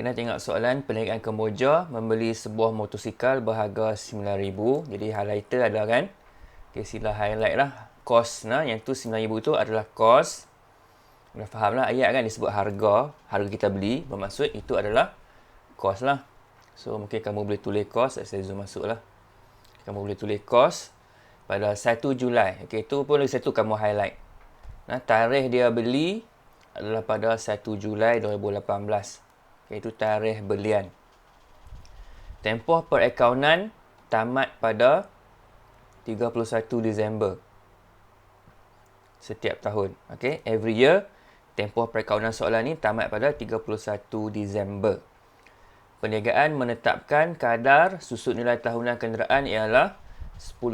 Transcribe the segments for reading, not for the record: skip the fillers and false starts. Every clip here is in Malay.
Kena tengok soalan perniagaan Kemboja membeli sebuah motosikal berharga RM9,000. Jadi highlighter ada kan. Okay, sila highlight lah. Kos nah, yang tu RM9,000 tu adalah kos. Dah faham lah ayat kan disebut harga. Harga kita beli bermaksud itu adalah kos lah. So mungkin kamu boleh tulis kos. Saya zoom masuk lah. Kamu boleh tulis kos pada 1 Julai. Okay, itu pun lagi satu kamu highlight. Nah, tarikh dia beli adalah pada 1 Julai 2018. Iaitu tarikh belian. Tempoh perakaunan tamat pada 31 Disember setiap tahun. Okay? Every year, tempoh perakaunan soalan ni tamat pada 31 Disember. Perniagaan menetapkan kadar susut nilai tahunan kenderaan ialah 10%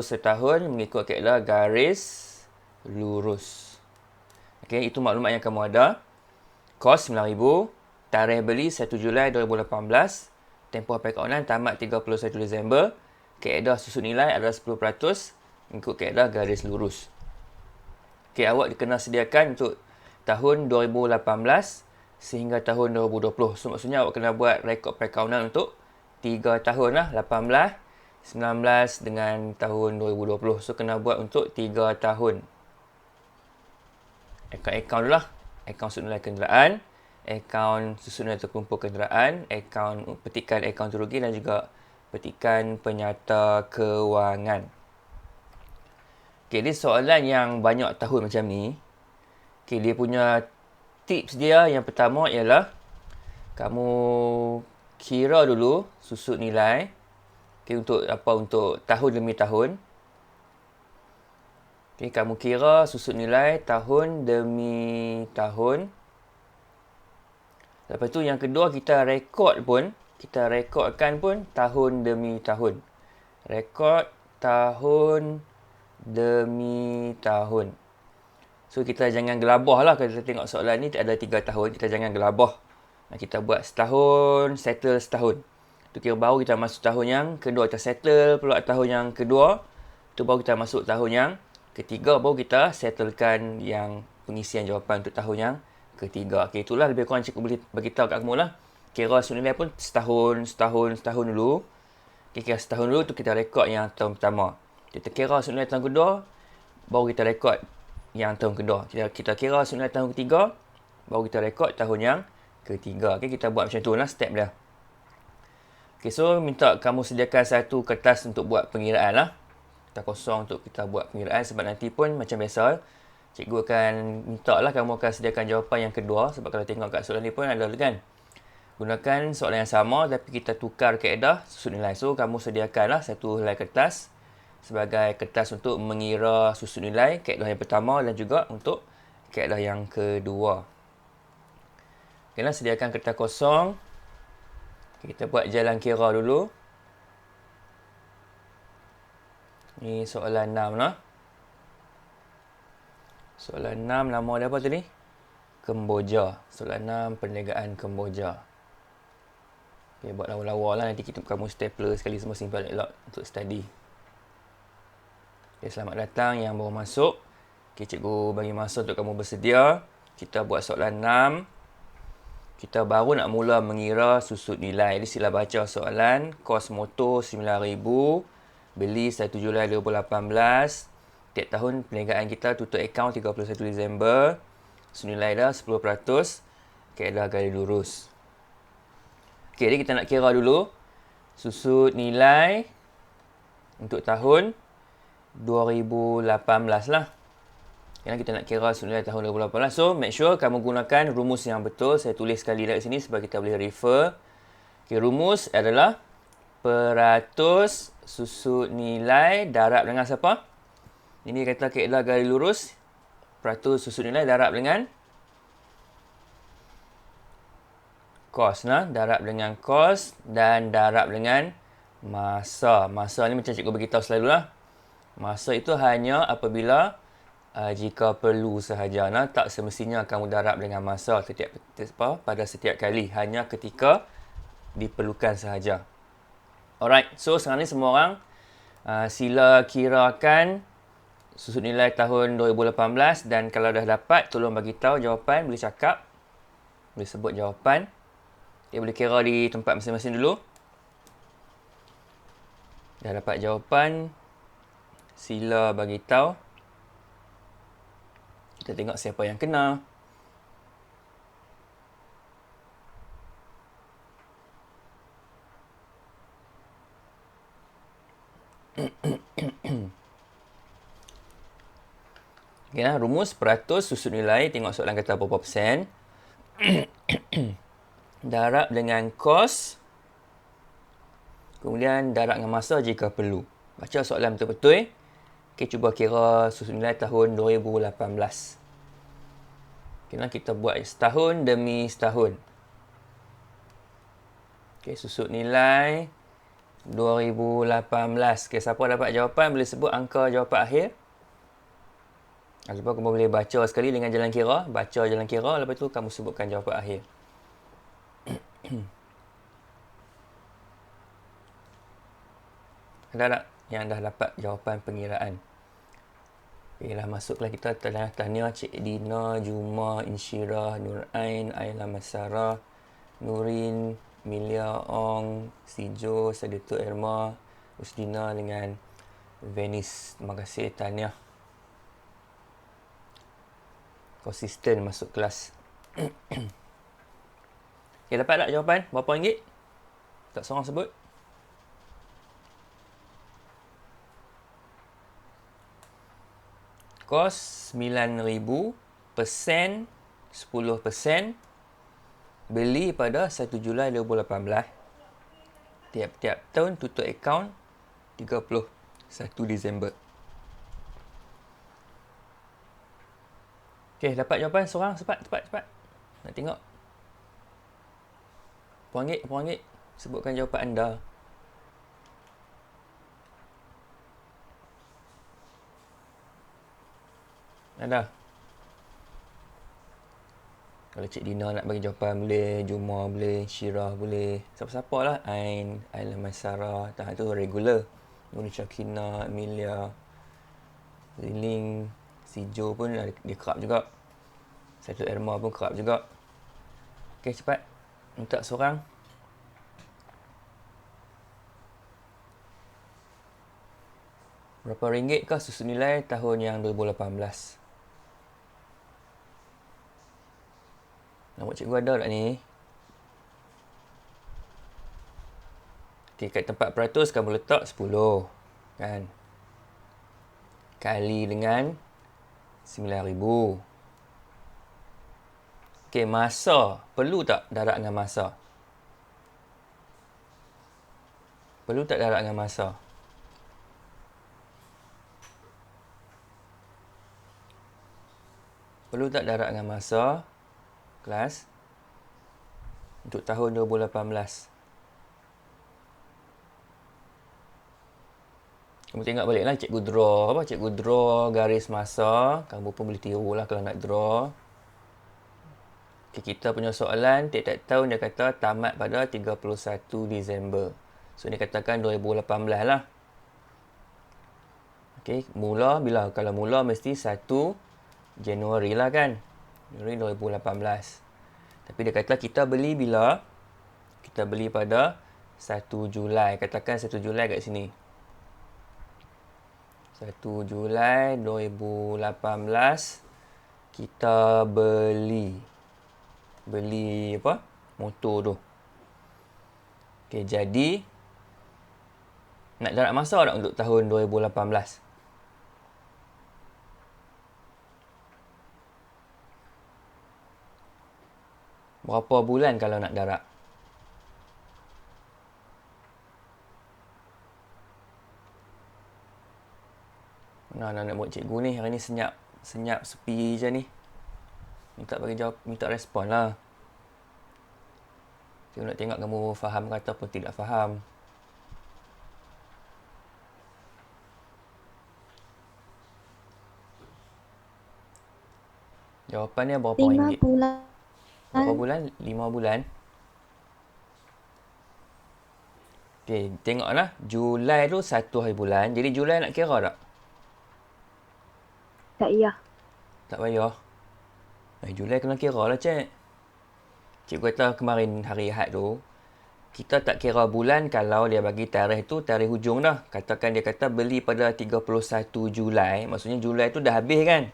setahun mengikut kaedah garis lurus. Okay, itu maklumat yang kamu ada. Kos RM9,000. Tarikh beli 1 Julai 2018. Tempoh perakaunan tamat 31 Disember. Kaedah susut nilai adalah 10% mengikut kaedah garis lurus. Okay, awak kena sediakan untuk tahun 2018 sehingga tahun 2020. So, maksudnya awak kena buat rekod perakaunan untuk 3 tahun lah. 18, 19 dengan tahun 2020. So, kena buat untuk 3 tahun. Akaun dulu lah. Akaun susut nilai kenderaan. Akaun susut nilai terkumpul kenderaan, petikan akaun terugi dan juga petikan penyata kewangan. Okay, ini soalan yang banyak tahun macam ni. Okay, dia punya tips dia yang pertama ialah kamu kira dulu susut nilai. Okay, untuk tahun demi tahun. Okay, kamu kira susut nilai tahun demi tahun. Lepas tu yang kedua kita rekodkan pun tahun demi tahun. Rekod tahun demi tahun. So kita jangan gelabah lah kalau kita tengok soalan ni ada 3 tahun. Kita jangan gelabah. Kita buat setahun, settle setahun. Tu kira baru kita masuk tahun yang kedua. Kita settle pula tahun yang kedua. Tu baru kita masuk tahun yang ketiga. Baru kita settlekan yang pengisian jawapan untuk tahun yang ketiga. Okay, itulah lebih kurang cikgu boleh beritahu kat kamu lah. Kira susut nilai pun setahun dulu. Okay, kira setahun dulu tu kita rekod yang tahun pertama. Kita kira susut nilai tahun kedua, baru kita rekod yang tahun kedua. Kita kira susut nilai tahun ketiga, baru kita rekod tahun yang ketiga. Okay, kita buat macam tu lah step dia. Okay, so minta kamu sediakan satu kertas untuk buat pengiraan lah. Kertas kosong untuk kita buat pengiraan sebab nanti pun macam biasa. Cikgu akan minta lah kamu akan sediakan jawapan yang kedua. Sebab kalau tengok kat soalan ni pun ada kan. Gunakan soalan yang sama tapi kita tukar kaedah susut nilai. So, kamu sediakanlah satu helai kertas sebagai kertas untuk mengira susut nilai kaedah yang pertama dan juga untuk kaedah yang kedua. Okeylah, sediakan kertas kosong. Kita buat jalan kira dulu. Ni soalan 6 lah. Soalan 6, nama dia apa tadi? Kemboja. Soalan 6, perniagaan Kemboja. Okay, buat lawa-lawa lah. Nanti kamu stapler sekali semua simpan elok untuk study. Okay, selamat datang yang baru masuk. Okay, cikgu bagi masa untuk kamu bersedia. Kita buat soalan 6. Kita baru nak mula mengira susut nilai. Jadi sila baca soalan. Kos motor RM9,000. Beli 1 Julai 2018. Tiap tahun perniagaan kita tutup akaun 31 Disember. Senilai dah 10%. Kaedah garis lurus. Okay, jadi kita nak kira dulu susut nilai untuk tahun 2018 lah. Okay, kita nak kira susut nilai tahun 2018. So, make sure kamu gunakan rumus yang betul. Saya tulis sekali dekat sini supaya kita boleh refer. Okay, rumus adalah peratus susut nilai darab dengan siapa? Ini kata kaedah garis lurus. Peratus susut nilai darab dengan kos. Darab dengan kos dan darab dengan masa. Masa ni macam cikgu beritahu selalu lah. Masa itu hanya apabila jika perlu sahaja. Tak semestinya kamu darab dengan masa pada setiap kali. Hanya ketika diperlukan sahaja. Alright, so sekarang ni semua orang sila kirakan susut nilai tahun 2018 dan kalau dah dapat tolong bagi tahu jawapan, boleh cakap, boleh sebut jawapan. Dia boleh kira di tempat masing-masing dulu. Dah dapat jawapan, sila bagi tahu. Kita tengok siapa yang kena. Okay, rumus peratus susun nilai. Tengok soalan kata berapa persen. Darab dengan kos. Kemudian darab dengan masa jika perlu. Baca soalan betul-betul. Okay, cuba kira susun nilai tahun 2018. Okay, kita buat setahun demi setahun. Okay, susun nilai 2018. Okay, siapa dapat jawapan boleh sebut angka jawapan akhir. Lepas tu kamu boleh baca sekali dengan jalan kira. Baca jalan kira, lepas tu kamu sebutkan jawapan akhir. Ada tak yang dah dapat jawapan pengiraan? Baiklah, masuklah kita tahniah Cik Dina, Juma, Insyirah, Nur Ain, Ayla Masara, Nurin, Milia Ong, Sijo, Sadatul Irma, Usdina dengan Venice. Terima kasih, tahniah. Konsisten masuk kelas. Okay, dapat tak jawapan? Berapa ringgit? Tak seorang sebut. Kos RM9,000, persen 10%, beli pada 1 Julai 2018. Tiap-tiap tahun tutup akaun 31 Disember. Okey, dapat jawapan seorang. Cepat. Nak tengok. Puan-ringgit. Sebutkan jawapan anda. Ada? Kalau Cik Dina nak bagi jawapan boleh, Juma boleh, Syirah boleh. Siapa-siapa lah. Ain, Ayla Maisara. Tak, tu regular. Nuri Syakina, Emilia, Ziling, Sijo pun dia kerap juga. Satu Irma pun kerap juga. Okey, cepat. Minta seorang. Berapa ringgit kah susun nilai tahun yang 2018? Nama cikgu ada tak ni? Okay, kat tempat peratus kamu letak 10. Kan? Kali dengan 9,000. Okay, masa. Perlu tak darab dengan masa? Perlu tak darab dengan masa? Perlu tak darab dengan masa? Kelas? Untuk tahun 2018. Kamu tengok balik lah cikgu draw. Cikgu draw garis masa. Kamu pun boleh tiru lah kalau nak draw. Okay, kita punya soalan tiap-tiap tahun dia kata tamat pada 31 Disember. So, dia katakan 2018 lah. Okay, mula bila? Kalau mula mesti 1 Januari lah kan. Januari 2018. Tapi dia kata kita beli bila? Kita beli pada 1 Julai. Katakan 1 Julai kat sini. 1 Julai 2018 kita beli apa? Motor tu. Okey, jadi nak darab masa tak untuk tahun 2018? Berapa bulan kalau nak darab? Nak buat cikgu ni. Hari ni senyap sepi je ni. Minta respon lah. Cikgu nak tengok kamu faham ke ataupun tidak faham. Jawapannya berapa ringgit? 5 bulan. Berapa bulan? 5 bulan. Okey, tengoklah. Julai tu 1 hari bulan. Jadi Julai nak kira tak? Tak payah. Tak payah. Julai kena kira lah, cik. Cikgu kata kemarin hari Ahad tu, kita tak kira bulan kalau dia bagi tarikh tu tarikh hujung dah. Katakan dia kata beli pada 31 Julai, maksudnya Julai tu dah habis kan.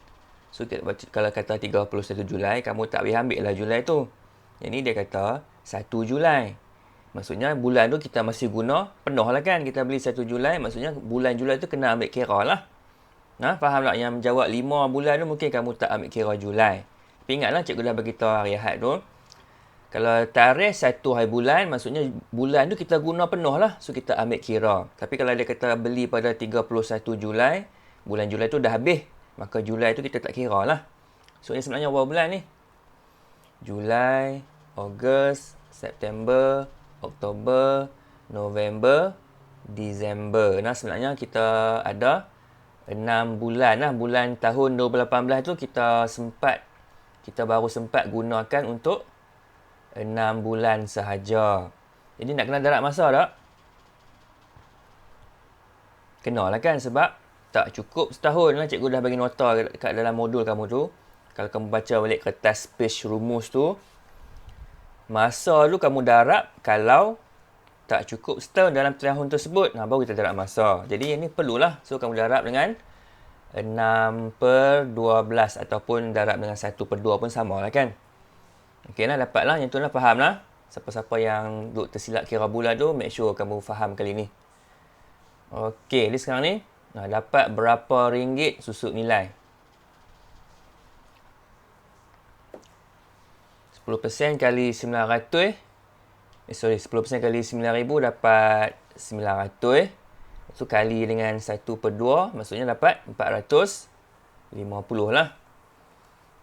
So kalau kata 31 Julai, kamu tak boleh ambil lah Julai tu. Jadi dia kata 1 Julai. Maksudnya bulan tu kita masih guna penuh lah kan. Kita beli 1 Julai, maksudnya bulan Julai tu kena ambil kira lah. Faham tak? Yang menjawab 5 bulan tu mungkin kamu tak ambil kira Julai. Tapi ingatlah cikgu dah beritahu hari Ahad tu. Kalau tarikh 1 hari bulan, maksudnya bulan tu kita guna penuh lah. So, kita ambil kira. Tapi kalau dia kata beli pada 31 Julai, bulan Julai tu dah habis. Maka Julai tu kita tak kira lah. So, ini sebenarnya berapa bulan ni? Julai, Ogos, September, Oktober, November, Disember. Sebenarnya kita ada 6 bulan lah. Bulan tahun 2018 tu kita baru sempat gunakan untuk 6 bulan sahaja. Jadi nak kena darab masa tak? Kenalah kan sebab tak cukup setahun lah. Cikgu dah bagi nota kat dalam modul kamu tu. Kalau kamu baca balik kertas page rumus tu, masa tu kamu darab kalau tak cukup setahun dalam tahun tersebut. Baru kita darab masa. Jadi ini perlulah. So kamu darab dengan 6/12 ataupun darab dengan 1/2 pun sama lah kan. Okey lah, dapat lah. Yang tu lah, faham lah. Siapa-siapa yang duk tersilap kira bulan tu, make sure kamu faham kali ni. Okey, jadi sekarang ni, dapat berapa ringgit susut nilai? 10% kali 900. 10% kali 9,000 dapat 900. Itu kali dengan 1/2, maksudnya dapat 450 lah.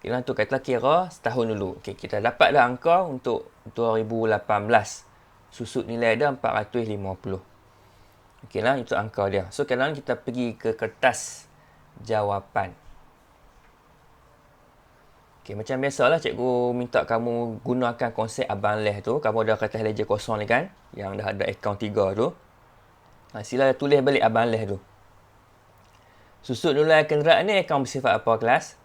Kita tu kata kira setahun dulu. Okay, kita dapat dah angka untuk 2018. Susut nilai dia 450. Okey lah, itu angka dia. So, sekarang kita pergi ke kertas jawapan. Okey, macam biasalah cikgu minta kamu gunakan konsep abang leh tu. Kamu ada kertas ledger kosong ni kan? Yang dah ada akaun 3 tu. Sila tulis balik abang leh tu. Susut nilai kenderaan ni akaun bersifat apa kelas?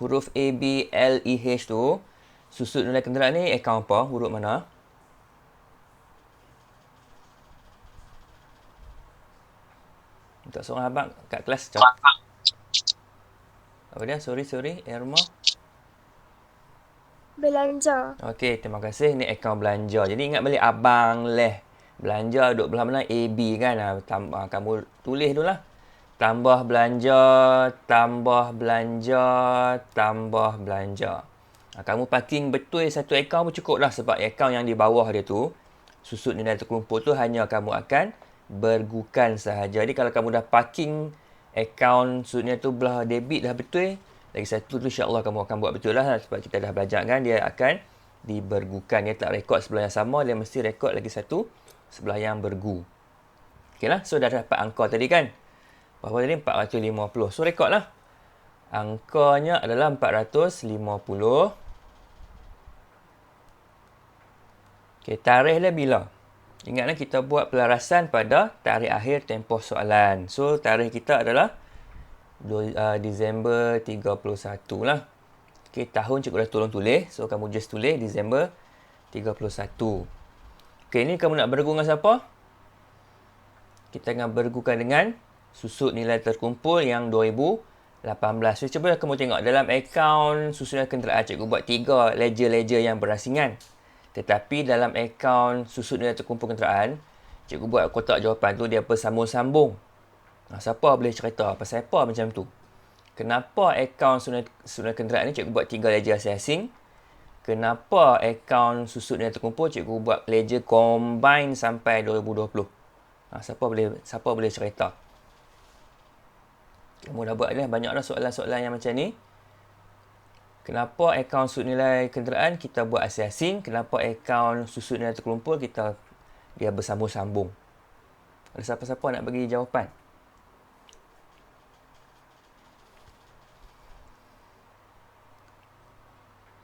Huruf A, B, L, E, H tu, susut nilai kenderaan ni akaun apa? Huruf mana? Minta seorang abang kat kelas. Apa dia? Sorry. Irma. Belanja. Okey, terima kasih. Ni akaun belanja. Jadi ingat balik abang leh. Belanja duduk belah mana? A, B kan? Kamu tulis dulu lah. Tambah belanja, tambah belanja, tambah belanja. Kamu parking betul satu akaun pun cukup lah. Sebab akaun yang di bawah dia tu, susut nilai terkumpul tu hanya kamu akan bergukan sahaja. Jadi kalau kamu dah parking akaun susut nilai tu belah debit dah betul, lagi satu tu insyaAllah kamu akan buat betul lah. Sebab kita dah belajar kan, dia akan dibergukan. Dia tak rekod sebelah yang sama, dia mesti rekod lagi satu sebelah yang bergu. Okey lah, so dah dapat angka tadi kan? Berapa tadi? 450. So, rekod lah. Angkanya adalah 450. Okey, tarikh dia bila? Ingatlah kita buat pelarasan pada tarikh akhir tempoh soalan. So, tarikh kita adalah Disember 31 lah. Okey, tahun cikgu dah tolong tulis. So, kamu just tulis Disember 31. Okey, ni kamu nak bergu dengan siapa? Kita akan bergukan dengan susut nilai terkumpul yang 2018. So, cuba kamu tengok dalam akaun susut nilai kenderaan cikgu buat 3 ledger-ledger yang berasingan. Tetapi dalam akaun susut nilai terkumpul kenderaan, cikgu buat kotak jawapan tu dia bersambung-sambung. Siapa boleh cerita pasal apa macam tu? Kenapa akaun susut nilai kenderaan ni cikgu buat 3 ledger asing-asing? Kenapa akaun susut nilai terkumpul cikgu buat ledger combine sampai 2020? Siapa boleh cerita? Kamu dah buat dah banyak dah soalan-soalan yang macam ni. Kenapa akaun susut nilai kenderaan kita buat asing-asing? Kenapa akaun susut nilai terkumpul dia bersambung-sambung? Ada siapa-siapa nak bagi jawapan?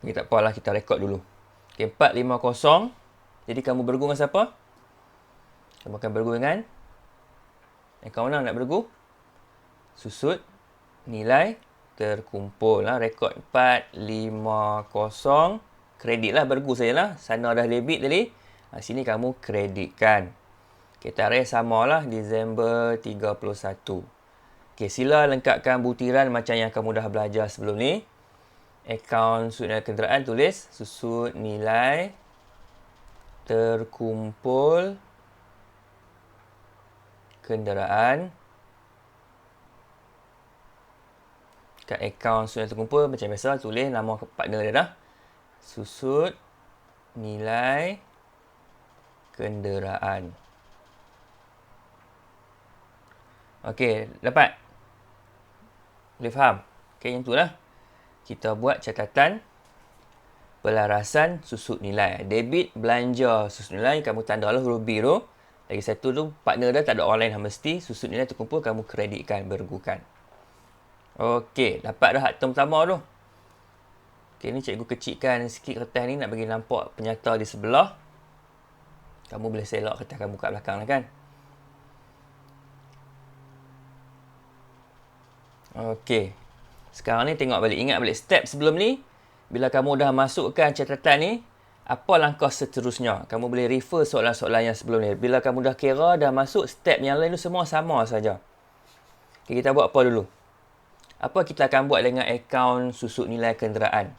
Okay, tak apalah, kita rekod dulu. Okay, 450. Jadi kamu bergu dengan siapa? Kamu akan bergu dengan akaun mana nak bergu? Susut nilai terkumpul lah. Rekod 450 kredit lah, bergu sajalah. Sana dah debit tadi. Sini kamu kreditkan. Okay, tarikh samalah Disember 31. Okay, sila lengkapkan butiran macam yang kamu dah belajar sebelum ni. Akaun susut nilai kenderaan, tulis susut nilai terkumpul kenderaan. Kat akaun susut nilai terkumpul, macam biasa, tulis nama partner dia dah. Susut nilai kenderaan. Okey, dapat? Boleh faham? Okey, yang itulah. Kita buat catatan pelarasan susut nilai. Debit belanja susut nilai, kamu tandalah huruf B tu. Lagi satu tu, partner dah tak ada orang lain, mesti susut nilai terkumpul, kamu kreditkan, bergukan. Okey, dapat dah item pertama tu. Okey, ni cikgu kecilkan sikit kertas ni nak bagi nampak penyata di sebelah. Kamu boleh selok kertas kamu kat belakang lah kan. Okey. Sekarang ni tengok balik. Ingat balik step sebelum ni. Bila kamu dah masukkan catatan ni, apa langkah seterusnya? Kamu boleh refer soalan-soalan yang sebelum ni. Bila kamu dah kira, dah masuk step yang lain tu semua sama saja. Okay, kita buat apa dulu? Apa kita akan buat dengan akaun susut nilai kenderaan?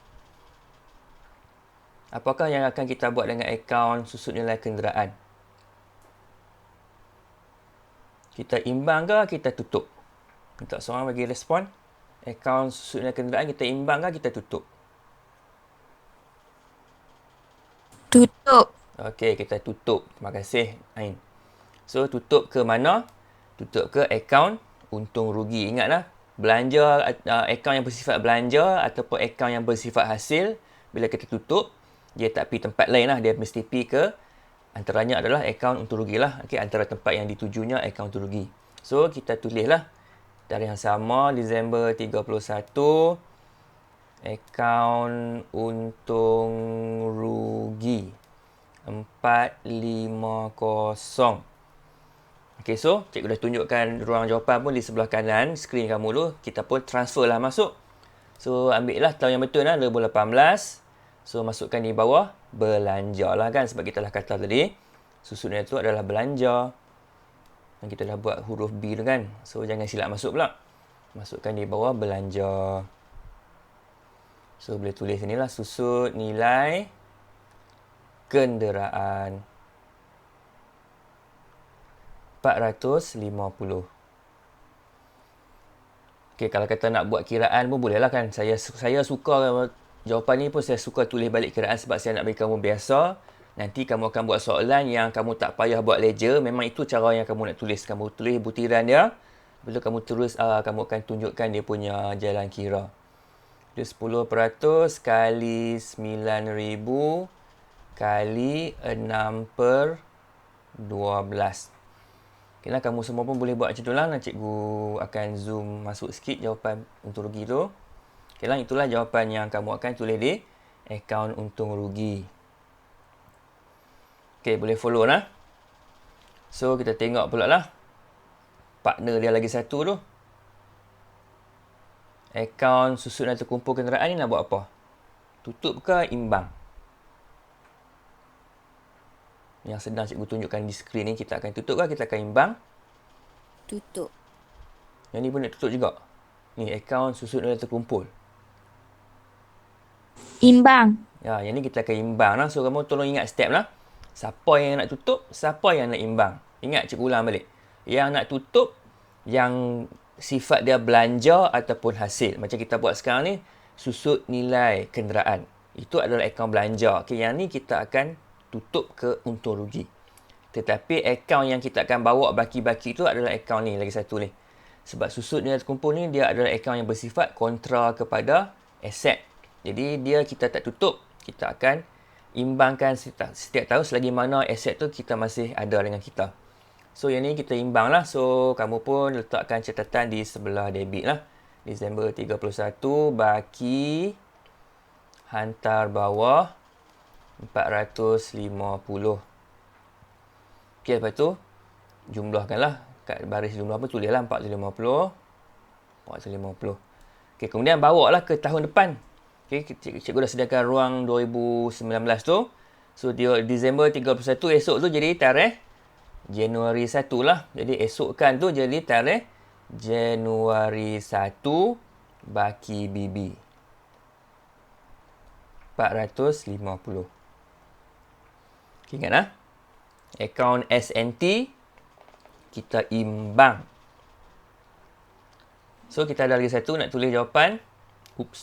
Apakah yang akan kita buat dengan akaun susut nilai kenderaan? Kita imbang ke kita tutup? Minta seorang bagi respon. Akaun susut nilai kenderaan kita imbang ke kita tutup? Tutup. Okey, kita tutup. Terima kasih, Ain. So, tutup ke mana? Tutup ke akaun untung rugi. Ingatlah, belanja, akaun yang bersifat belanja ataupun akaun yang bersifat hasil, bila kita tutup, dia tak pergi tempat lain lah. Dia mesti pergi ke, antaranya adalah akaun untung rugi lah. Okay, antara tempat yang ditujunya akaun untung rugi. So, kita tulislah tarikh yang sama, Disember 31, akaun untung rugi 450. Okay, so cikgu dah tunjukkan ruang jawapan pun di sebelah kanan skrin kamu tu. Kita pun transfer lah masuk. So, ambil lah tahun yang betul lah, 2018. So, masukkan di bawah, belanja lah kan. Sebab kita dah kata tadi, susutnya tu adalah belanja. Dan kita dah buat huruf B tu kan. So, jangan silap masuk pula. Masukkan di bawah, belanja. So, boleh tulis sini lah, susut nilai kenderaan 450. Okay, kalau kata nak buat kiraan pun boleh lah kan. Saya suka jawapan ni pun, saya suka tulis balik kiraan sebab saya nak bagi kamu biasa. Nanti kamu akan buat soalan yang kamu tak payah buat ledger. Memang itu cara yang kamu nak tulis. Kamu tulis butiran dia. Lepas tu kamu terus, kamu akan tunjukkan dia punya jalan kira. Dia 10% kali 9,000 kali 6/12. Okay lah, kamu semua pun boleh buat macam tu lah. Cikgu akan zoom masuk sikit jawapan untung rugi tu. Okay lah, itulah jawapan yang kamu akan tulis di akaun untung rugi. Okay, boleh follow lah. So, kita tengok pula lah. Partner dia lagi satu tu. Akaun susut dan terkumpul kenderaan ni nak buat apa? Tutup ke imbang? Yang sedang cikgu tunjukkan di skrin ni, kita akan tutup ke kita akan imbang? Tutup. Yang ni pun nak tutup juga. Ni, akaun susut dan terkumpul. Imbang. Ya, yang ni kita akan imbang lah. So, kamu tolong ingat step lah. Siapa yang nak tutup, siapa yang nak imbang. Ingat, cikgu ulang balik. Yang nak tutup, yang sifat dia belanja ataupun hasil. Macam kita buat sekarang ni, susut nilai kenderaan. Itu adalah akaun belanja. Okay, yang ni kita akan tutup ke untung rugi. Tetapi akaun yang kita akan bawa baki-baki itu adalah akaun ni, lagi satu ni. Sebab susut nilai terkumpul ni, dia adalah akaun yang bersifat kontra kepada aset. Jadi, dia kita tak tutup. Kita akan imbangkan setiap tahun selagi mana aset tu kita masih ada dengan kita. So, yang ni kita imbang lah. So, kamu pun letakkan catatan di sebelah debit lah. Disember 31 baki hantar bawah 450. Okay, lepas tu jumlahkanlah. Kat baris jumlah pun tulislah 450. Okay, kemudian bawa lah ke tahun depan. Okay, cikgu dah sediakan ruang 2019 tu. So, Disember 31 esok tu jadi tarikh Januari 1 lah. Jadi, esokkan tu jadi tarikh Januari 1 baki BB. 450. Okay, ingat lah. Akaun SNT, kita imbang. So, kita ada lagi satu nak tulis jawapan.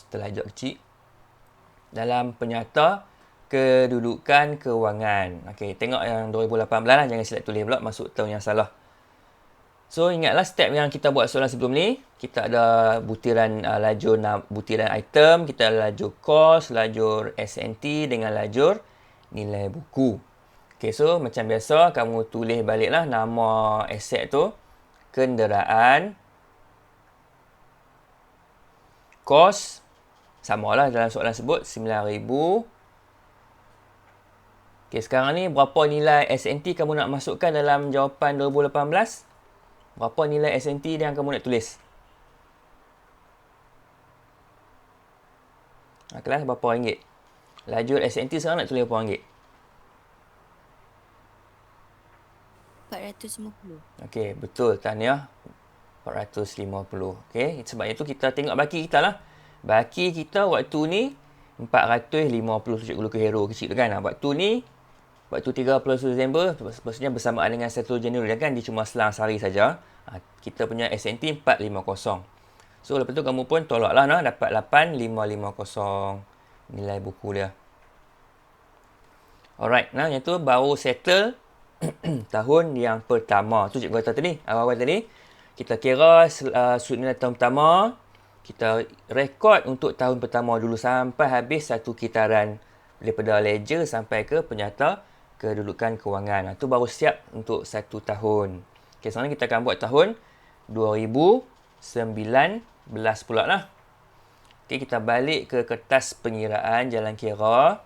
Terlajak kecil. Dalam penyata kedudukan kewangan. Okey, tengok yang 2018 lah. Jangan silap tulis pula masuk tahun yang salah. So, ingatlah step yang kita buat soalan sebelum ni. Kita ada butiran butiran item. Kita ada lajur kos, lajur SNT dengan lajur nilai buku. Okey, so macam biasa kamu tulis baliklah nama aset tu. Kenderaan. Kos. Samalah dalam soalan sebut, 9,000. Okey, sekarang ni berapa nilai SNT kamu nak masukkan dalam jawapan 2018? Berapa nilai SNT yang kamu nak tulis? Kelas berapa ringgit? Lajur SNT sekarang nak tulis berapa ringgit? 450. Okey, betul Tania. 450. Okey, sebab itu kita tengok baki kita lah. Baki kita waktu ni 450 cikgu lukis hero kecil tu kan. Waktu ni, waktu 30 Disember, maksudnya bersamaan dengan 1 Januari kan, dia cuma selang sehari saja. Kita punya SNT 450. So, lepas tu kamu pun tolaklah nah, dapat 8550 nilai buku dia. Alright, nah yang tu baru settle tahun yang pertama. Tu cikgu kata tadi, awal-awal tadi. Kita kira sudut nilai tahun pertama. Kita rekod untuk tahun pertama dulu sampai habis satu kitaran daripada ledger sampai ke penyata kedudukan kewangan. Itu baru siap untuk satu tahun. Okay, sekarang kita akan buat tahun 2019 pula lah. Okay, kita balik ke kertas pengiraan jalan kira.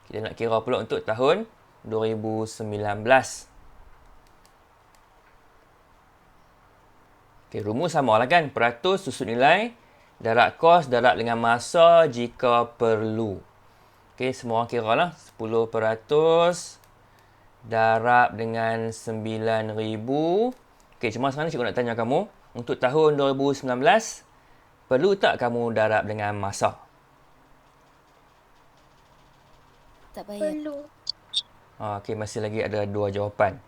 Kita nak kira pula untuk tahun 2019. Okay, rumus sama lah kan. Peratus susut nilai. Darab kos, darab dengan masa jika perlu. Okay, semua orang kira lah. 10% darab dengan 9,000. Okay, cuma sekarang ni cikgu nak tanya kamu. Untuk tahun 2019, perlu tak kamu darab dengan masa? Tak payah. Perlu. Okay, masih lagi ada dua jawapan.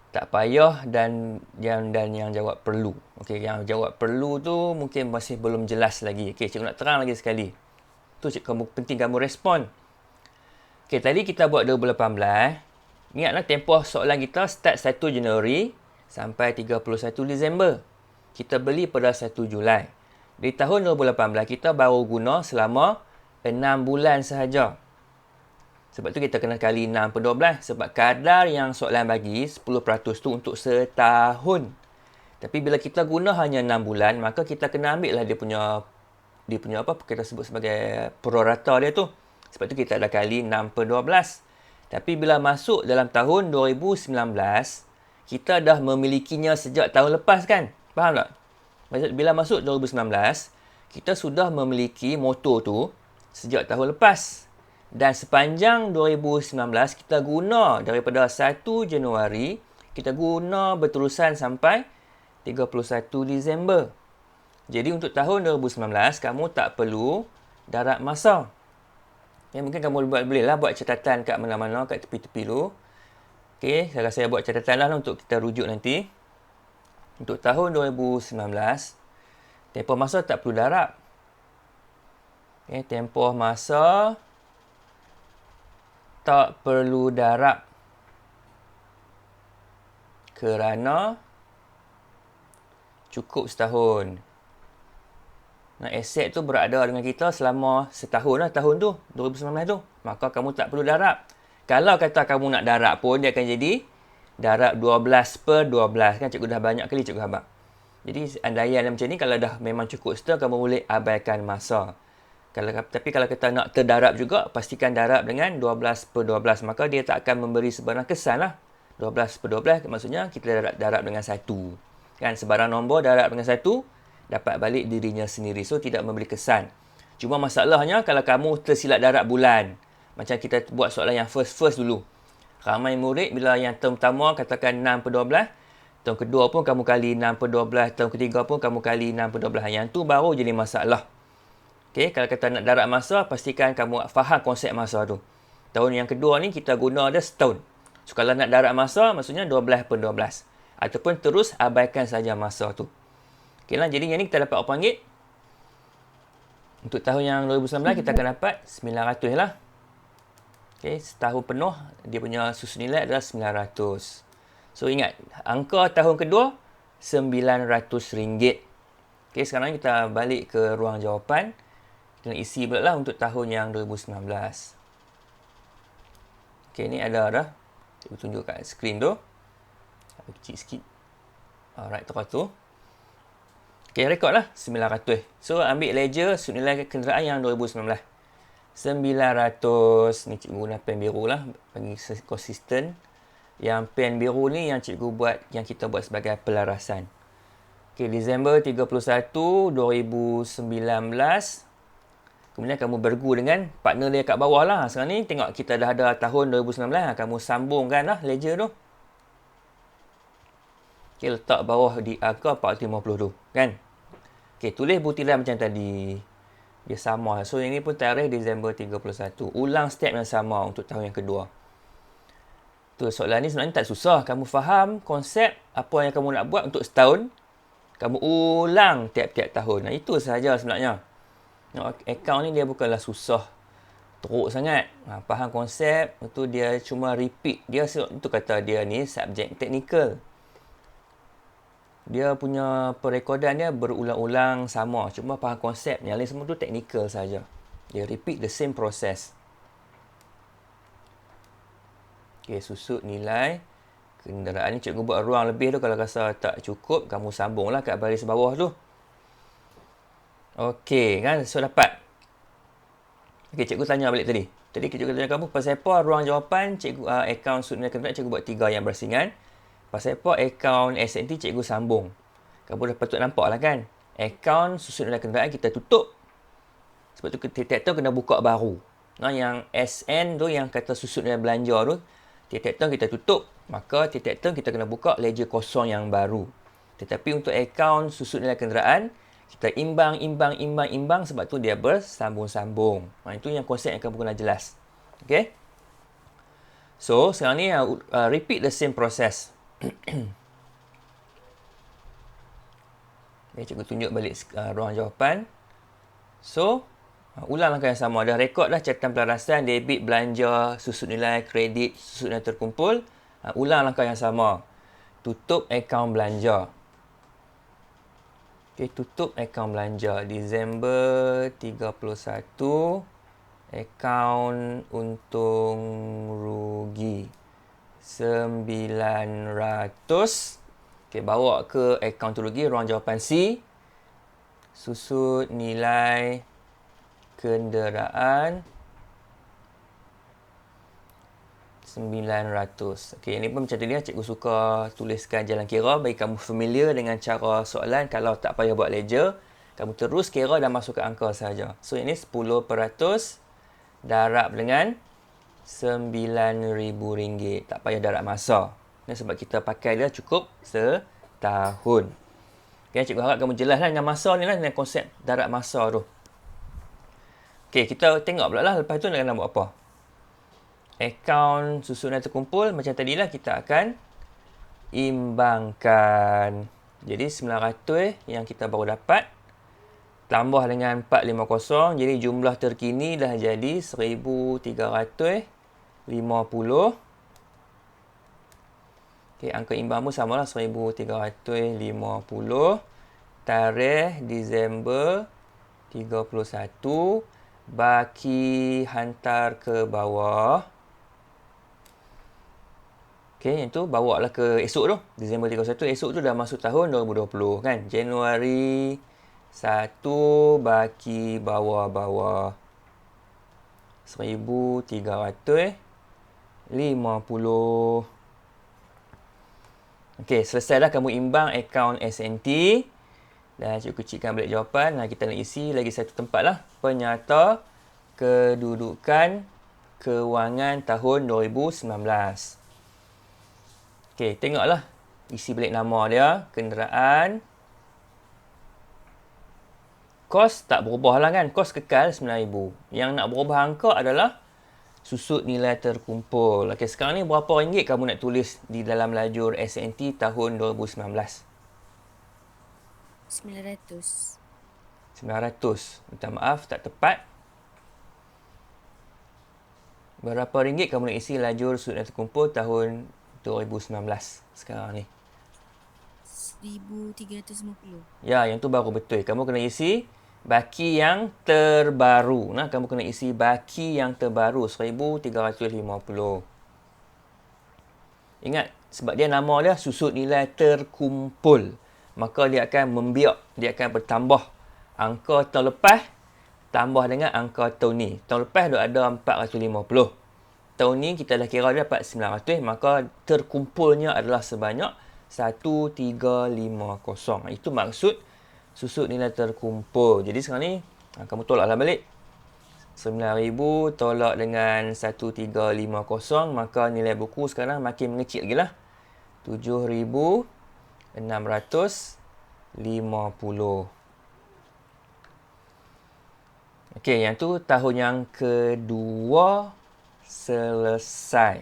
Tak payah dan yang jawab perlu. Okey, yang jawab perlu tu mungkin masih belum jelas lagi. Okey, cikgu nak terang lagi sekali. Tu penting kamu respon. Okey, tadi kita buat 2018. Ingatlah tempoh soalan kita start 1 Januari sampai 31 Disember. Kita beli pada 1 Julai. Di tahun 2018 kita baru guna selama 6 bulan sahaja. Sebab tu kita kena kali 6 per 12. Sebab kadar yang soalan bagi 10% tu untuk setahun. Tapi bila kita guna hanya 6 bulan, maka kita kena ambil lah dia punya apa kita sebut sebagai prorata dia tu. Sebab tu kita ada kali 6 per 12. Tapi bila masuk dalam tahun 2019, kita dah memilikinya sejak tahun lepas kan? Faham tak? Bila masuk 2019, kita sudah memiliki motor tu sejak tahun lepas. Dan sepanjang 2019, kita guna daripada 1 Januari, kita guna berterusan sampai 31 Disember. Jadi untuk tahun 2019, kamu tak perlu darab masa. Ya, mungkin kamu bolehlah buat catatan kat mana-mana, kat tepi-tepi tu. Okey, saya buat catatan lah untuk kita rujuk nanti. Untuk tahun 2019, tempoh masa tak perlu darab. Okey, tempoh masa tak perlu darab kerana cukup setahun. Nah, aset tu berada dengan kita selama setahun lah tahun tu, 2019 tu. Maka kamu tak perlu darab. Kalau kata kamu nak darab pun, dia akan jadi darab 12 per 12. Kan cikgu dah banyak kali cikgu habaq. Jadi andaian macam ni, kalau dah memang cukup setahun, kamu boleh abaikan masa. Tapi kalau kita nak terdarab juga, pastikan darab dengan 12 per 12. Maka dia tak akan memberi sebarang kesan lah. 12 per 12 maksudnya kita darab dengan 1. Kan, sebarang nombor darab dengan 1, dapat balik dirinya sendiri. So, tidak memberi kesan. Cuma masalahnya kalau kamu tersilap darab bulan. Macam kita buat soalan yang first dulu. Ramai murid bila yang term pertama katakan 6 per 12. Term kedua pun kamu kali 6 per 12. Term ketiga pun kamu kali 6 per 12. Yang tu baru jadi masalah. Okay, kalau kata nak darab masa, pastikan kamu faham konsep masa tu. Tahun yang kedua ni kita guna dia setahun. So kalau nak darab masa, maksudnya 12 per 12. Ataupun terus abaikan saja masa tu. Okay lah, jadi yang ni kita dapat berapa ringgit? Untuk tahun yang 2019 kita akan dapat 900 lah. Okay, setahun penuh dia punya susun nilai adalah 900. So ingat, angka tahun kedua RM900. Okay, sekarang kita balik ke ruang jawapan. Kita nak isi pula lah untuk tahun yang 2019. Okay, ni ada dah. Saya tunjuk kat skrin tu. Kecil sikit. Alright, terus tu. Okay, rekod lah 900. So, ambil ledger susun nilai kenderaan yang 2019. 900. Ni cikgu guna pen biru lah. Bagi konsisten. Yang pen biru ni yang cikgu buat, yang kita buat sebagai pelarasan. Okay, Disember 31, 2019. Kemudian kamu bergu dengan partner dia kat bawah lah. Sekarang ni tengok kita dah ada tahun 2019. Kamu sambungkan lah ledger tu. Okay, letak bawah di angka 450 tu. Kan? Okay, tulis butiran macam tadi. Dia sama. So, ini pun tarikh Disember 31. Ulang step yang sama untuk tahun yang kedua. Tu soalan ni sebenarnya tak susah. Kamu faham konsep apa yang kamu nak buat untuk setahun. Kamu ulang tiap-tiap tahun. Nah, itu sahaja sebenarnya. Account ni dia bukanlah susah teruk sangat. Faham konsep, itu dia cuma repeat. Dia itu kata dia ni subjek teknikal. Dia punya perekodan dia berulang-ulang sama. Cuma faham konsep. Yang lain semua tu teknikal saja. Dia repeat the same process. Okay, susut nilai kenderaan ni. Cikgu buat ruang lebih tu. Kalau rasa tak cukup, kamu sambunglah kat baris bawah tu. Okey, kan? So, dapat. Okey, cikgu tanya balik tadi. Tadi cikgu tanya kamu, pasal apa ruang jawapan, cikgu akaun susun nilai kenderaan, cikgu buat 3 yang berasingan. Pasal apa akaun SNT, cikgu sambung. Kamu dah patut nampak lah kan? Akaun susun nilai kenderaan kita tutup. Sebab tu tiap-tiap tahun kena buka baru. Nah, yang SN tu, yang kata susun nilai belanja tu, tiap-tiap tahun kita tutup. Maka tiap-tiap tahun kita kena buka ledger kosong yang baru. Tetapi untuk akaun susun nilai kenderaan, kita imbang sebab tu dia bersambung-sambung. Itu yang konsep yang kamu kena jelas. Okay? So, sekarang ni repeat the same process. Okay, cikgu tunjuk balik ruang jawapan. So, ulang langkah yang sama. Dah rekod dah catatan pelarasan, debit, belanja, susun nilai, kredit, susun nilai terkumpul. Ulang langkah yang sama. Tutup akaun belanja. Okay, tutup akaun belanja. Disember 31. Akaun untung rugi 900. Okay, bawa ke akaun untung rugi. Ruang jawapan C. Susut nilai kenderaan 900. Okey, ini pun macam tadi lah. Cikgu suka tuliskan jalan kira bagi kamu familiar dengan cara soalan. Kalau tak payah buat ledger, kamu terus kira dan masukkan angka saja. So, ini 10% darab dengan RM9,000. Tak payah darab masa. Ini sebab kita pakai dia cukup setahun. Okay, cikgu harap kamu jelas lah dengan masa ni lah, dengan konsep darab masa tu. Okey, kita tengok pula lah lepas tu nak buat apa. Akaun susunan terkumpul macam tadilah, kita akan imbangkan. Jadi 900 yang kita baru dapat tambah dengan 450, jadi jumlah terkini dah jadi 1350. Okey, angka imbang pun samalah 1350. Tarikh Disember 31, baki hantar ke bawah. Okey, yang tu bawa lah ke esok tu. Disember 31, esok tu dah masuk tahun 2020 kan. Januari 1 baki bawah-bawah 1350. Okey, selesai dah kamu imbang akaun SNT. Dan cikgu kecilkan balik jawapan. Kita nak isi lagi satu tempat lah. Penyata kedudukan kewangan tahun 2019. Okey, tengoklah. Isi balik nama dia. Kenderaan. Kos tak berubah lah kan. Kos kekal RM9,000. Yang nak berubah angka adalah susut nilai terkumpul. Okey, sekarang ni berapa ringgit kamu nak tulis di dalam lajur SNT tahun 2019? 900. 900. Minta maaf, tak tepat. Berapa ringgit kamu nak isi lajur susut nilai terkumpul tahun 2019 sekarang ni? 1350. Ya, yang tu baru betul. Kamu kena isi baki yang terbaru. Nah, kamu kena isi baki yang terbaru 1350. Ingat, sebab dia nama dia susut nilai terkumpul. Maka dia akan membiak, dia akan bertambah angka tahun lepas tambah dengan angka tahun ni. Tahun lepas dah ada 450. Tahun ni kita dah kira dia dapat 900, maka terkumpulnya adalah sebanyak 1350. Itu maksud susut nilai terkumpul. Jadi sekarang ni kamu tolaklah balik. 9,000 tolak dengan 1350, maka nilai buku sekarang makin mengecil lagi lah. 7,650. Okey, yang tu tahun yang kedua selesai.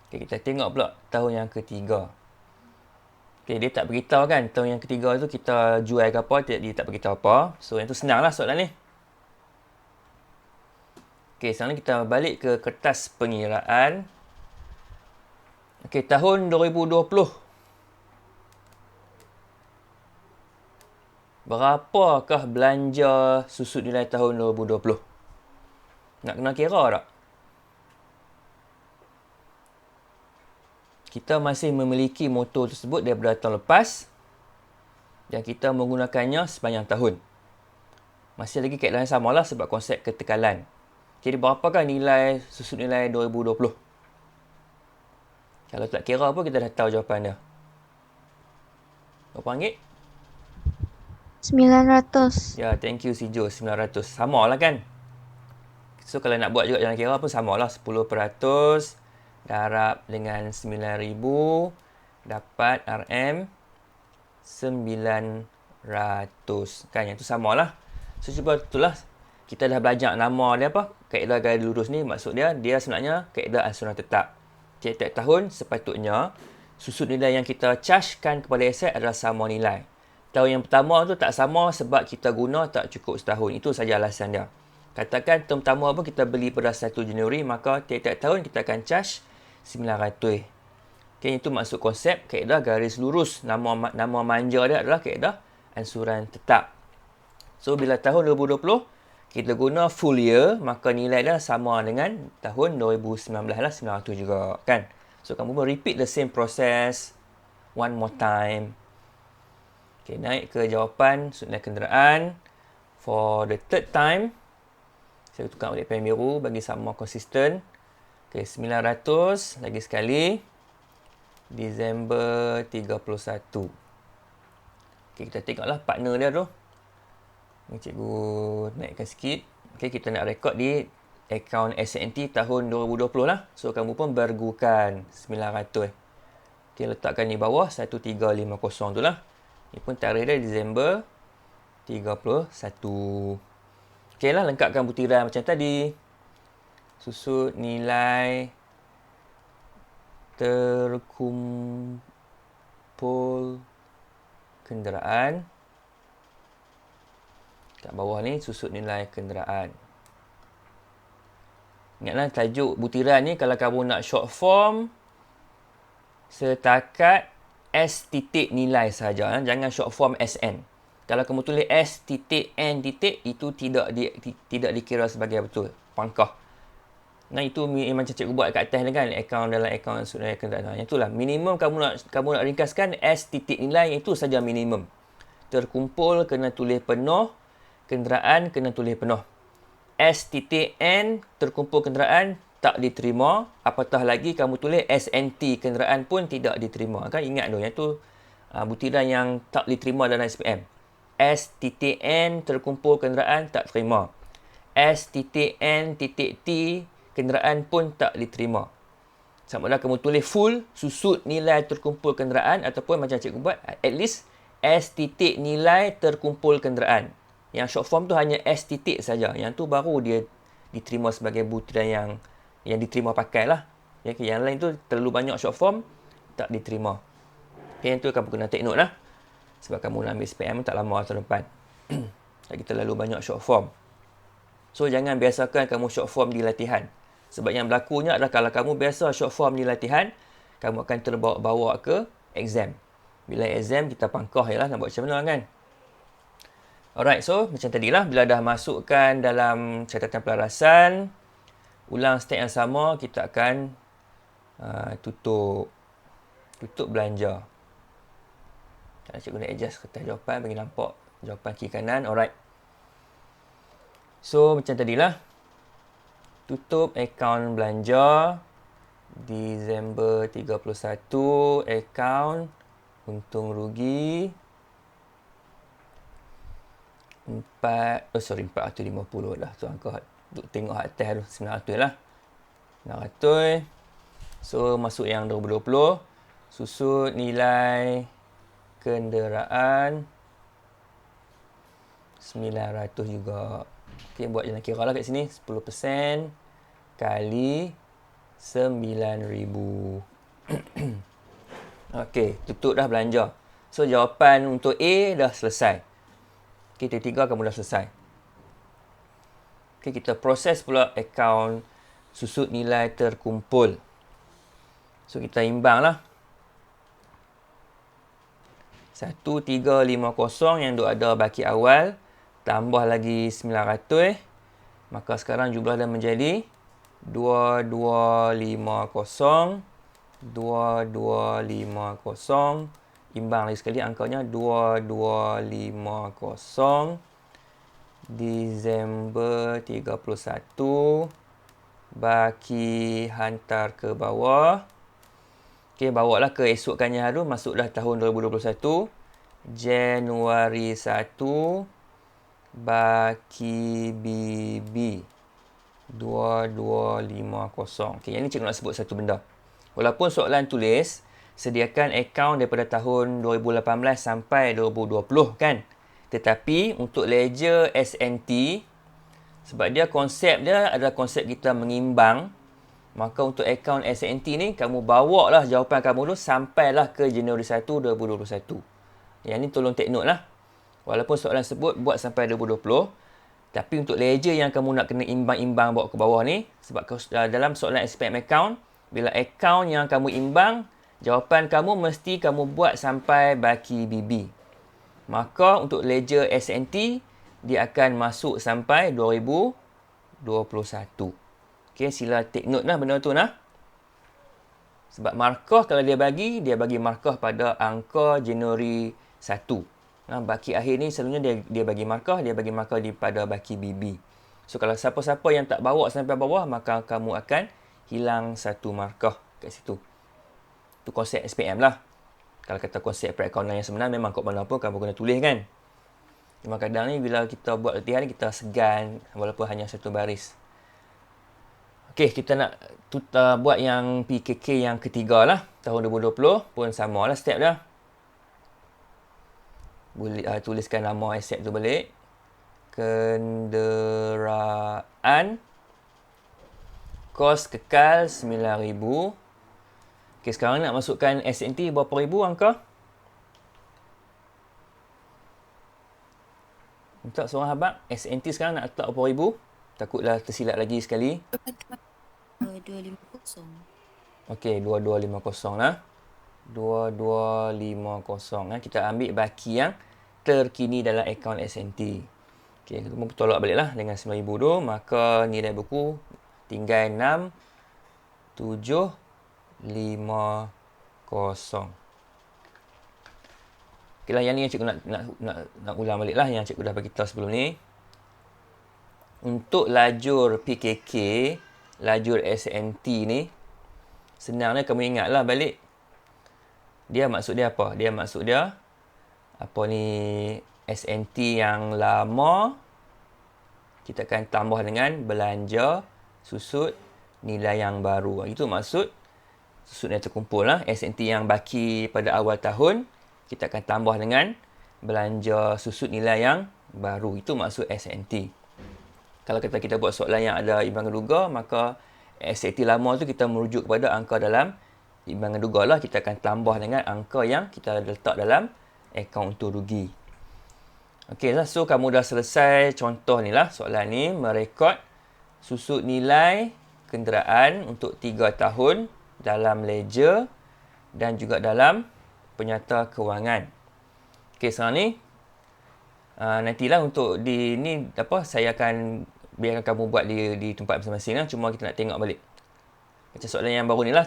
Okey, kita tengok pula tahun yang ketiga. Okey, dia tak beritahu kan tahun yang ketiga tu kita jual ke apa, dia tak beritahu apa. So, yang tu senanglah soalan ni. Okey, sekarang ni kita balik ke kertas pengiraan. Okey, tahun 2020. Berapakah belanja susut nilai tahun 2020? Nak kena kira tak? Kita masih memiliki motor tersebut daripada tahun lepas dan kita menggunakannya sepanjang tahun. Masih lagi keadaan sama lah sebab konsep ketekalan. Jadi berapakah nilai susut nilai 2020? Kalau tak kira pun kita dah tahu jawapan dia. Berapa ringgit? 900. Ya, thank you Si Jo, 900. Sama lah kan? So, kalau nak buat juga jangan kira pun sama lah. 10% darab dengan 9,000 dapat RM 900. Kan, yang tu sama lah. So, cuba itulah. Kita dah belajar nama dia apa? Kaedah gaya lurus ni maksud dia sebenarnya kaedah ansuran tetap. Tiap-tiap tahun sepatutnya susut nilai yang kita chargekan kepada aset adalah sama nilai. Tahun yang pertama tu tak sama sebab kita guna tak cukup setahun. Itu saja alasan dia. Katakan tahun pertama pun kita beli pada 1 Januari, maka tiap-tiap tahun kita akan charge 900. Okay, itu maksud konsep kaedah garis lurus. Nama manja dia adalah kaedah ansuran tetap. So, bila tahun 2020, kita guna full year, maka nilai dia sama dengan tahun 2019 lah, 900 juga. Kan? So, kamu pun repeat the same process one more time. Okay, naik ke jawapan susut nilai kenderaan. For the third time, saya tukar balik pen biru bagi sama konsisten. Okay, 900 lagi sekali. Disember 31. Okay, kita tengoklah partner dia tu. Ni cikgu naikkan sikit. Okay, kita nak rekod di akaun SNT tahun 2020 lah. So, kamu pun bergukan 900. Okay, letakkan di bawah 1350 tu lah. Ini pun tarikh dia Disember 31. Okey lah, lengkapkan butiran macam tadi. Susut nilai terkumpul kenderaan. Kat bawah ni susut nilai kenderaan. Ingatlah tajuk butiran ni kalau kamu nak short form setakat S titik nilai sahaja. Jangan short form SN. Kalau kamu tulis S titik N titik, itu tidak dikira sebagai betul. Pangkah. Nah, itu macam cikgu buat kat atas ni kan. Dalam akaun nilai kenderaan. Yang itulah. Minimum kamu nak ringkaskan S titik nilai, itu saja minimum. Terkumpul kena tulis penuh. Kenderaan kena tulis penuh. S titik N terkumpul kenderaan tak diterima. Apatah lagi kamu tulis SNT kenderaan pun tidak diterima. Kan ingat tu, yang tu butiran yang tak diterima dalam SPM. S.N terkumpul kenderaan tak terima. S.N.T kenderaan pun tak diterima. Sama ada kamu tulis full susut nilai terkumpul kenderaan ataupun macam cikgu buat at least S titik nilai terkumpul kenderaan. Yang short form tu hanya S titik saja. Yang tu baru dia diterima sebagai butiran yang diterima pakai lah. Yang lain tu terlalu banyak short form tak diterima. Yang tu kamu kena take note lah. Sebab kamu nak ambil SPM tak lama tahun depan. Lagi terlalu banyak short form. So, jangan biasakan kamu short form di latihan. Sebab yang berlakunya adalah kalau kamu biasa short form di latihan, kamu akan terbawa-bawa ke exam. Bila exam, kita pangkah je lah nak buat macam mana kan. Alright, so macam tadilah. Bila dah masukkan dalam catatan pelarasan, ulang step yang sama, kita akan tutup belanja. Cikgu nak adjust kertas jawapan bagi nampak jawapan kiri kanan. Alright. So, macam tadilah. Tutup akaun belanja. Disember 31. Akaun untung rugi. 450 lah. Tu angka tengok atas tu. 900 lah. 900. So, masuk yang 2020. Susut nilai kenderaan 900 juga. Okey, buat jalan kira lah kat sini. 10% kali 9,000. Okey, tutup dah belanja. So, jawapan untuk A dah selesai. Okey, tiga kamu dah selesai. Okey, kita proses pula akaun susut nilai terkumpul. So, kita imbang lah. 1350 yang duk ada baki awal. Tambah lagi 900. Maka sekarang jumlah dah menjadi 2250. 2250. Imbang lagi sekali angkanya 2250. Disember 31. Baki hantar ke bawah. Okey, bawa lah ke esokannya hari. Masuk dah tahun 2021. Januari 1. Baki BB. 2250. Okey, yang ni cikgu nak sebut satu benda. Walaupun soalan tulis, sediakan akaun daripada tahun 2018 sampai 2020 kan. Tetapi untuk ledger SNT, sebab dia konsep dia adalah konsep kita mengimbang, maka untuk akaun SNT ni, kamu bawa lah jawapan kamu tu sampailah ke Januari 1, 2021. Yang ni tolong take note lah. Walaupun soalan sebut buat sampai 2020, tapi untuk ledger yang kamu nak kena imbang-imbang bawa ke bawah ni, sebab dalam soalan SPM account, bila akaun yang kamu imbang, jawapan kamu mesti kamu buat sampai baki BB. Maka untuk ledger SNT, dia akan masuk sampai 2021. Okey, sila take note lah benda tu nah. Sebab markah kalau dia bagi markah pada angka Januari 1. Baki akhir ni selalunya dia bagi markah pada baki BB. So kalau siapa-siapa yang tak bawa sampai bawah, maka kamu akan hilang satu markah kat situ. Tu konsep SPM lah. Kalau kata konsep perakaunan yang sebenar, memang kat mana pun kamu kena tulis kan. Cuma kadang ni bila kita buat latihan, kita segan walaupun hanya satu baris. Okey, kita nak buat yang PKK yang ketiga lah. Tahun 2020 pun sama lah step dia. Boleh tuliskan nama aset tu balik. Kenderaan. Kos kekal 9,000. Okey, sekarang nak masukkan SNT berapa ribu angka? Minta seorang habak. SNT sekarang nak letak berapa ribu? Takutlah tersilap lagi sekali. 2250. Okey, 2250 lah. 2250 lah. Kita ambil baki yang terkini dalam akaun SNT. Okey, kita tolak balik lah dengan 9,000 tu. Maka nilai buku tinggal 6,750. Okey lah, yang ni yang cikgu nak ulang balik lah yang cikgu dah bagi tahu sebelum ni. Untuk lajur PKK, lajur SNT ni, senang lah kamu ingatlah balik. Dia maksud dia apa? Dia maksud dia apa ni, SNT yang lama kita akan tambah dengan belanja susut nilai yang baru. Itu maksud susut nilai terkumpul lah. SNT yang baki pada awal tahun kita akan tambah dengan belanja susut nilai yang baru. Itu maksud SNT. Kalau kita buat soalan yang ada imbangan duga, maka SNT lama tu kita merujuk kepada angka dalam imbangan duga lah. Kita akan tambah dengan angka yang kita letak dalam akaun untung rugi. Okey, so kamu dah selesai contoh ni lah. Soalan ni merekod susut nilai kenderaan untuk 3 tahun dalam ledger dan juga dalam penyata kewangan. Okey, sekarang ni nantilah untuk saya akan biarkan kamu buat di tempat masing-masing lah. Cuma kita nak tengok balik. Macam soalan yang baru ni lah,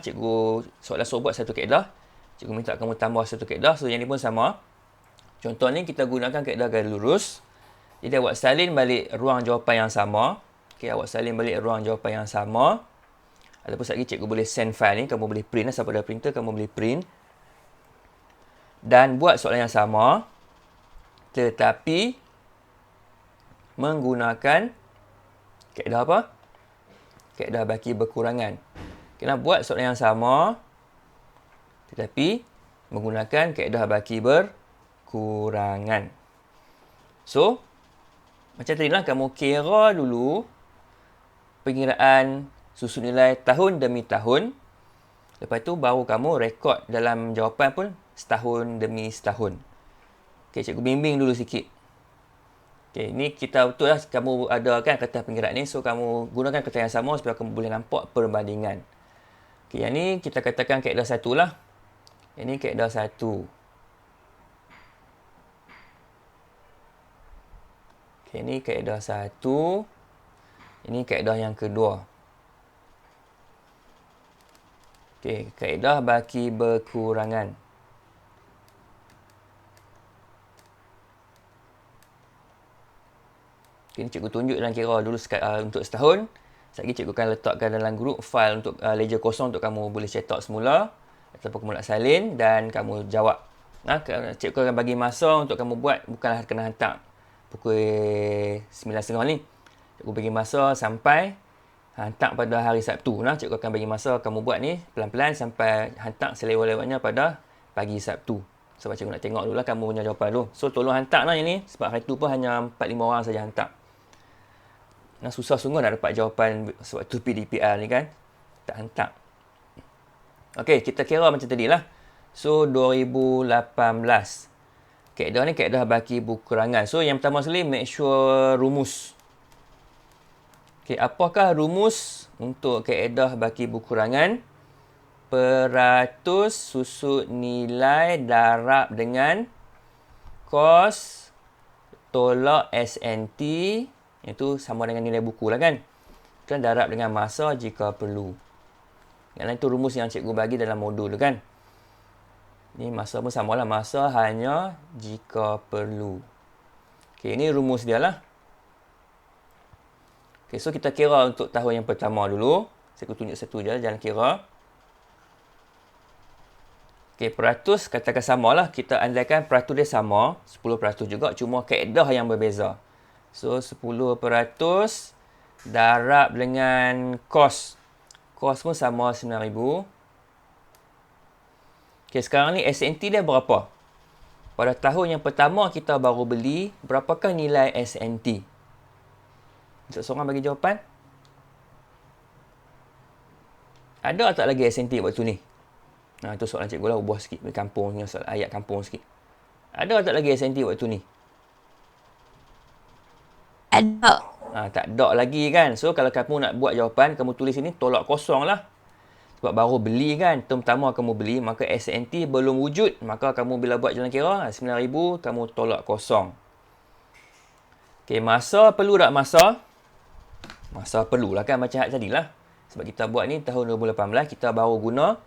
soalan suruh buat satu kaedah. Cikgu minta kamu tambah satu kaedah. So, yang ni pun sama. Contoh ni kita gunakan kaedah garis lurus. Jadi, awak salin balik ruang jawapan yang sama. Okay, awak salin balik ruang jawapan yang sama. Ataupun sekejap lagi cikgu boleh send file ni. Kamu boleh print lah. Siapa ada printer, kamu boleh print. Dan buat soalan yang sama. Tetapi menggunakan kaedah apa? Kaedah baki berkurangan. Kena buat soalan yang sama. Tetapi menggunakan kaedah baki berkurangan. So, macam tadi lah, kamu kira dulu pengiraan susun nilai tahun demi tahun. Lepas tu baru kamu rekod dalam jawapan pun setahun demi setahun. Okay, cikgu bimbing dulu sikit. Okay, ni kita betul lah kamu ada kan kertas pengiraan ni. So, kamu gunakan kertas yang sama supaya kamu boleh nampak perbandingan. Okay, yang ni kita katakan kaedah 1 lah. Yang ni kaedah 1. Okay, ni kaedah 1. Ini kaedah yang kedua. Okay, kaedah baki berkurangan. Okay, cikgu tunjuk dalam kira dulu untuk setahun. Sekejap lagi cikgu akan letakkan dalam grup file untuk ledger kosong untuk kamu boleh cetak semula. Ataupun kamu nak salin dan kamu jawab. Cikgu akan bagi masa untuk kamu buat, bukanlah kena hantar pukul 9.30 ni. Cikgu bagi masa sampai hantar pada hari Sabtu. Cikgu akan bagi masa kamu buat ni pelan-pelan sampai hantar selewat-lewatnya pada pagi Sabtu. Sebab cikgu nak tengok dulu lah kamu punya jawapan dulu. So, tolong hantar lah yang ni. Sebab hari tu pun hanya 4-5 orang saja hantar. Susah sungguh nak dapat jawapan sewaktu PDPR ni kan. Tak hantar. Okey, kita kira macam tadi lah. So, 2018. Kaedah ni kaedah baki berkurangan. So, yang pertama sekali, make sure rumus. Okey, apakah rumus untuk kaedah baki berkurangan? Peratus susut nilai darab dengan kos tolak SNT. Itu sama dengan nilai buku lah kan. Kan darab dengan masa jika perlu. Yang lain tu rumus yang cikgu bagi dalam modul tu kan. Ni masa pun sama lah. Masa hanya jika perlu. Okay, ini rumus dia lah. Okay, so kita kira untuk tahun yang pertama dulu. Saya tunjuk satu je jalan kira. Okay, peratus katakan sama lah. Kita andaikan peratus dia sama. 10% juga. Cuma kaedah yang berbeza. So, 10% darab dengan kos. Kos pun sama 9,000. Okay, sekarang ni SNT dia berapa? Pada tahun yang pertama kita baru beli, berapakah nilai SNT? Seorang bagi jawapan. Ada tak lagi SNT waktu ni? Itu soalan cikgu lah, ubah sikit. Kampung ni, soalan ayat kampung sikit. Ada tak lagi SNT waktu ni? Ada. Tak ada lagi kan. So, kalau kamu nak buat jawapan, kamu tulis ini tolak kosong lah. Sebab baru beli kan. Term pertama kamu beli, maka SNT belum wujud. Maka kamu bila buat jalan kira, 9,000, kamu tolak kosong. Okay, masa perlu tak masa? Masa perlulah kan macam tadi lah. Sebab kita buat ni tahun 2018, kita baru guna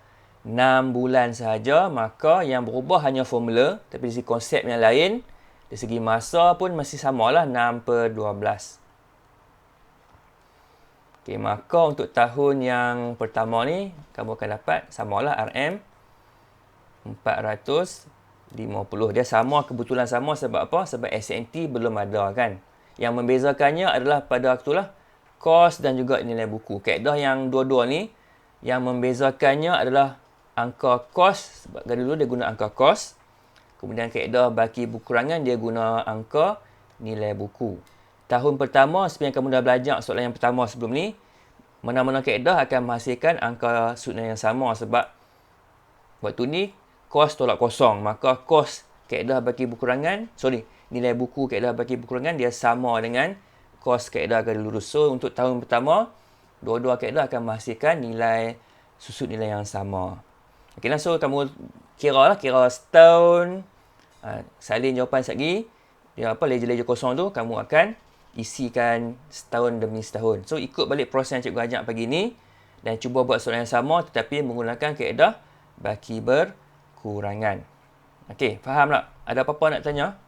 6 bulan sahaja. Maka yang berubah hanya formula. Tapi dari segi konsep yang lain, dari segi masa pun masih samalah 6/12. Okay, maka untuk tahun yang pertama ni, kamu akan dapat samalah RM 450. Dia sama, kebetulan sama sebab apa? Sebab SNT belum ada kan. Yang membezakannya adalah pada itulah kos dan juga nilai buku. Kaedah yang dua-dua ni, yang membezakannya adalah angka kos. Sebab dulu dia guna angka kos. Kemudian kaedah baki berkurangan, dia guna angka nilai buku. Tahun pertama, seperti yang kamu dah belajar soalan yang pertama sebelum ni, mana-mana kaedah akan menghasilkan angka sudut nilai yang sama sebab waktu ni kos tolak kosong. Maka kos kaedah baki berkurangan, nilai buku kaedah baki berkurangan dia sama dengan kos kaedah garis lurus. So, untuk tahun pertama, dua-dua kaedah akan menghasilkan nilai susut nilai yang sama. Okey lah, so kamu kira setahun, salin jawapan sekali, leja-leja kosong tu kamu akan isikan setahun demi setahun. So, ikut balik proses yang cikgu ajak pagi ni dan cuba buat soalan yang sama tetapi menggunakan kaedah baki berkurangan. Okey, faham tak? Ada apa-apa nak tanya?